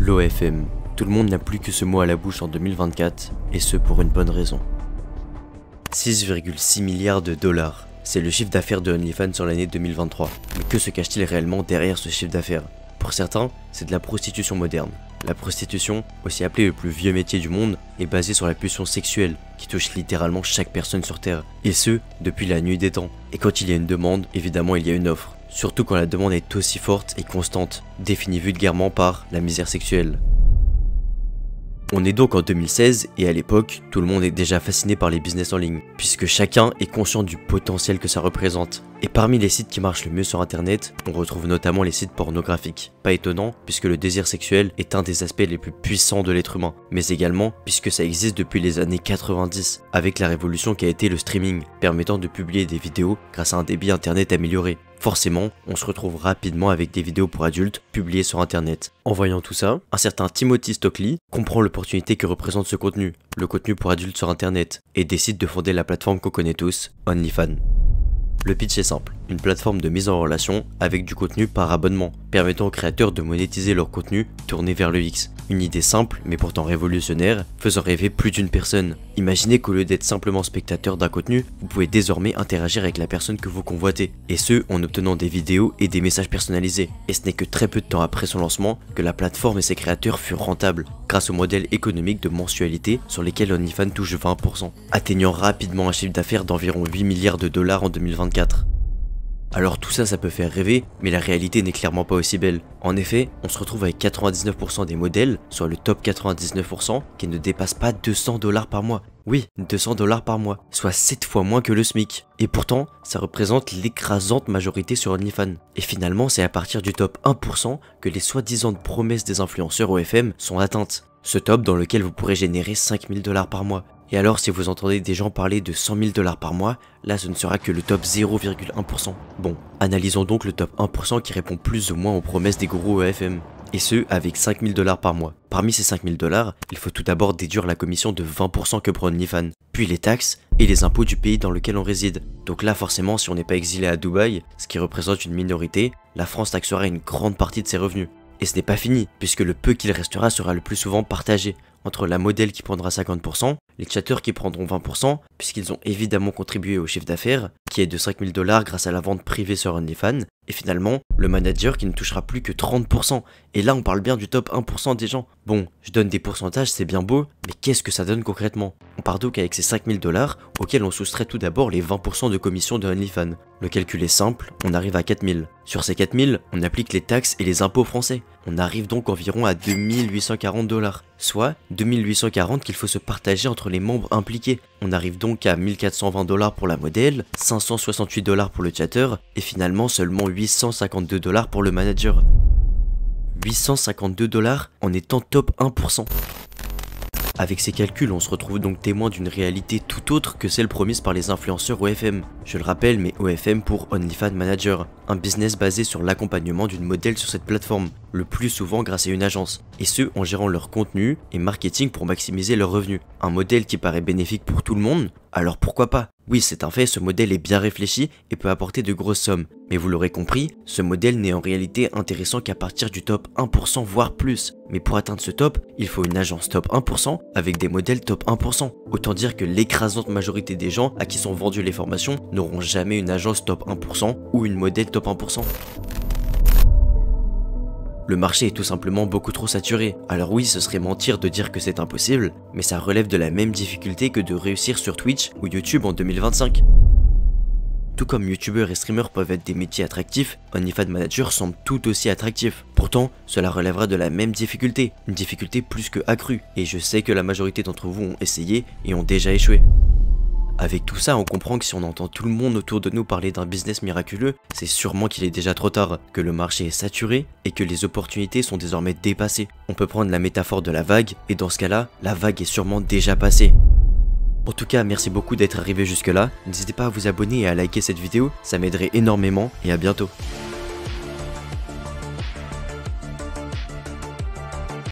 L'OFM. Tout le monde n'a plus que ce mot à la bouche en 2024, et ce pour une bonne raison. 6,6 milliards de dollars. C'est le chiffre d'affaires de OnlyFans sur l'année 2023. Mais que se cache-t-il réellement derrière ce chiffre d'affaires? Pour certains, c'est de la prostitution moderne. La prostitution, aussi appelée le plus vieux métier du monde, est basée sur la pulsion sexuelle qui touche littéralement chaque personne sur Terre. Et ce, depuis la nuit des temps. Et quand il y a une demande, évidemment il y a une offre. Surtout quand la demande est aussi forte et constante, définie vulgairement par la misère sexuelle. On est donc en 2016 et à l'époque, tout le monde est déjà fasciné par les business en ligne, puisque chacun est conscient du potentiel que ça représente. Et parmi les sites qui marchent le mieux sur internet, on retrouve notamment les sites pornographiques. Pas étonnant, puisque le désir sexuel est un des aspects les plus puissants de l'être humain, mais également puisque ça existe depuis les années 90, avec la révolution qui a été le streaming, permettant de publier des vidéos grâce à un débit internet amélioré. Forcément, on se retrouve rapidement avec des vidéos pour adultes publiées sur internet. En voyant tout ça, un certain Timothy Stockley comprend l'opportunité que représente ce contenu, le contenu pour adultes sur internet, et décide de fonder la plateforme qu'on connaît tous, OnlyFans. Le pitch est simple, une plateforme de mise en relation avec du contenu par abonnement, permettant aux créateurs de monétiser leur contenu tourné vers le X. Une idée simple mais pourtant révolutionnaire, faisant rêver plus d'une personne. Imaginez qu'au lieu d'être simplement spectateur d'un contenu, vous pouvez désormais interagir avec la personne que vous convoitez, et ce en obtenant des vidéos et des messages personnalisés. Et ce n'est que très peu de temps après son lancement que la plateforme et ses créateurs furent rentables, grâce au modèle économique de mensualité sur lesquels OnlyFans touche 20%, atteignant rapidement un chiffre d'affaires d'environ 8 milliards de dollars en 2024. Alors tout ça, ça peut faire rêver, mais la réalité n'est clairement pas aussi belle. En effet, on se retrouve avec 99% des modèles, soit le top 99%, qui ne dépassent pas 200 $ par mois. Oui, 200 $ par mois, soit 7 fois moins que le SMIC. Et pourtant, ça représente l'écrasante majorité sur OnlyFans. Et finalement, c'est à partir du top 1% que les soi-disant promesses des influenceurs OFM sont atteintes. Ce top dans lequel vous pourrez générer 5 000 $ par mois. Et alors si vous entendez des gens parler de 100 000 $ par mois, là ce ne sera que le top 0,1%. Bon, analysons donc le top 1% qui répond plus ou moins aux promesses des gourous EFM. Et ce, avec 5 000 $ par mois. Parmi ces 5 000 $, il faut tout d'abord déduire la commission de 20% que prend OnlyFans, puis les taxes et les impôts du pays dans lequel on réside. Donc là forcément, si on n'est pas exilé à Dubaï, ce qui représente une minorité, la France taxera une grande partie de ses revenus. Et ce n'est pas fini, puisque le peu qu'il restera sera le plus souvent partagé entre la modèle qui prendra 50%, les chatteurs qui prendront 20%, puisqu'ils ont évidemment contribué au chiffre d'affaires, qui est de 5 000 $ grâce à la vente privée sur OnlyFans, et finalement, le manager qui ne touchera plus que 30%. Et là, on parle bien du top 1% des gens. Bon, je donne des pourcentages, c'est bien beau, mais qu'est-ce que ça donne concrètement? On part donc avec ces 5 000 $, auxquels on soustrait tout d'abord les 20% de commission de OnlyFans. Le calcul est simple, on arrive à 4 000. Sur ces 4 000, on applique les taxes et les impôts français. On arrive donc environ à 2 840 $, soit 2 840 qu'il faut se partager entre les membres impliqués. On arrive donc à 1 420 $ pour la modèle, 568 $ pour le chatter, et finalement seulement 852 $ pour le manager. 852 $ en étant top 1%. Avec ces calculs, on se retrouve donc témoin d'une réalité tout autre que celle promise par les influenceurs OFM. Je le rappelle, mais OFM pour OnlyFans Manager, un business basé sur l'accompagnement d'une modèle sur cette plateforme, le plus souvent grâce à une agence, et ce en gérant leur contenu et marketing pour maximiser leurs revenus. Un modèle qui paraît bénéfique pour tout le monde, alors pourquoi pas? Oui, c'est un fait, ce modèle est bien réfléchi et peut apporter de grosses sommes. Mais vous l'aurez compris, ce modèle n'est en réalité intéressant qu'à partir du top 1% voire plus. Mais pour atteindre ce top, il faut une agence top 1% avec des modèles top 1%. Autant dire que l'écrasante majorité des gens à qui sont vendues les formations n'auront jamais une agence top 1% ou une modèle top 1%. Le marché est tout simplement beaucoup trop saturé. Alors oui, ce serait mentir de dire que c'est impossible, mais ça relève de la même difficulté que de réussir sur Twitch ou YouTube en 2025. Tout comme youtubeurs et streamers peuvent être des métiers attractifs, OnlyFans Manager semble tout aussi attractif. Pourtant, cela relèvera de la même difficulté, une difficulté plus que accrue, et je sais que la majorité d'entre vous ont essayé et ont déjà échoué. Avec tout ça, on comprend que si on entend tout le monde autour de nous parler d'un business miraculeux, c'est sûrement qu'il est déjà trop tard, que le marché est saturé et que les opportunités sont désormais dépassées. On peut prendre la métaphore de la vague, et dans ce cas-là, la vague est sûrement déjà passée. En tout cas, merci beaucoup d'être arrivé jusque là, n'hésitez pas à vous abonner et à liker cette vidéo, ça m'aiderait énormément, et à bientôt.